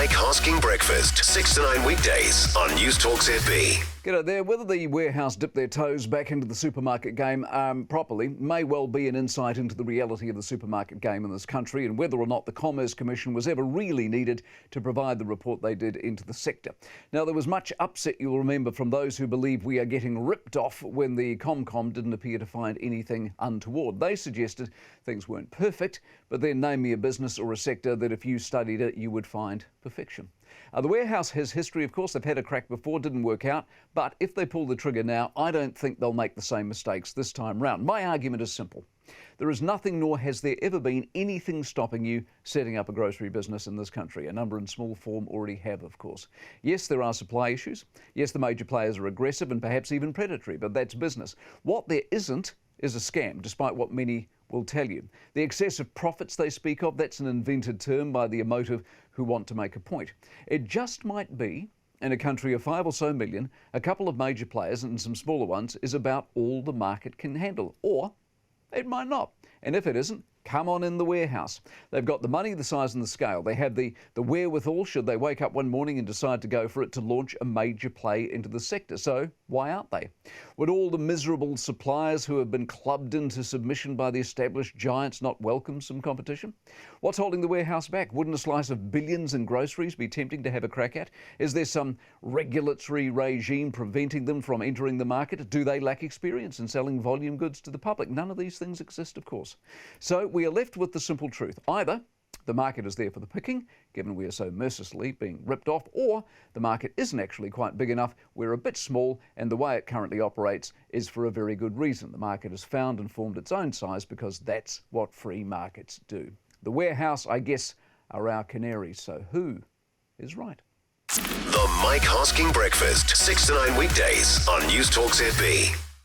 Mike Hosking Breakfast, 6 to 9 weekdays on Newstalk ZB. G'day there. Whether the warehouse dipped their toes back into the supermarket game properly may well be an insight into the reality of the supermarket game in this country and whether or not the Commerce Commission was ever really needed to provide the report they did into the sector. Now, there was much upset, you'll remember, from those who believe we are getting ripped off when the Comcom didn't appear to find anything untoward. They suggested things weren't perfect, but then name me a business or a sector that if you studied it, you would find perfection. The warehouse has history, of course. They've had a crack before, didn't work out. But if they pull the trigger now, I don't think they'll make the same mistakes this time round. My argument is simple. There is nothing, nor has there ever been anything stopping you setting up a grocery business in this country. A number in small form already have, of course. Yes, there are supply issues. Yes, the major players are aggressive and perhaps even predatory, but that's business. What there isn't is a scam, despite what many will tell you. The excessive profits they speak of, that's an invented term by the emotive who want to make a point. It just might be, in a country of 5 or so million, a couple of major players and some smaller ones is about all the market can handle. Or it might not. And if it isn't, come on in the warehouse. They've got the money, the size and the scale. They have the wherewithal, should they wake up one morning and decide to go for it, to launch a major play into the sector. So why aren't they? Would all the miserable suppliers who have been clubbed into submission by the established giants not welcome some competition? What's holding the warehouse back? Wouldn't a slice of billions in groceries be tempting to have a crack at? Is there some regulatory regime preventing them from entering the market? Do they lack experience in selling volume goods to the public? None of these things exist, of course. So we are left with the simple truth. Either the market is there for the picking, given we are so mercilessly being ripped off, or the market isn't actually quite big enough, we're a bit small, and the way it currently operates is for a very good reason. The market has found and formed its own size because that's what free markets do. The warehouse, I guess, are our canaries, so who is right? The Mike Hosking Breakfast, 6 to 9 weekdays on Newstalk ZB.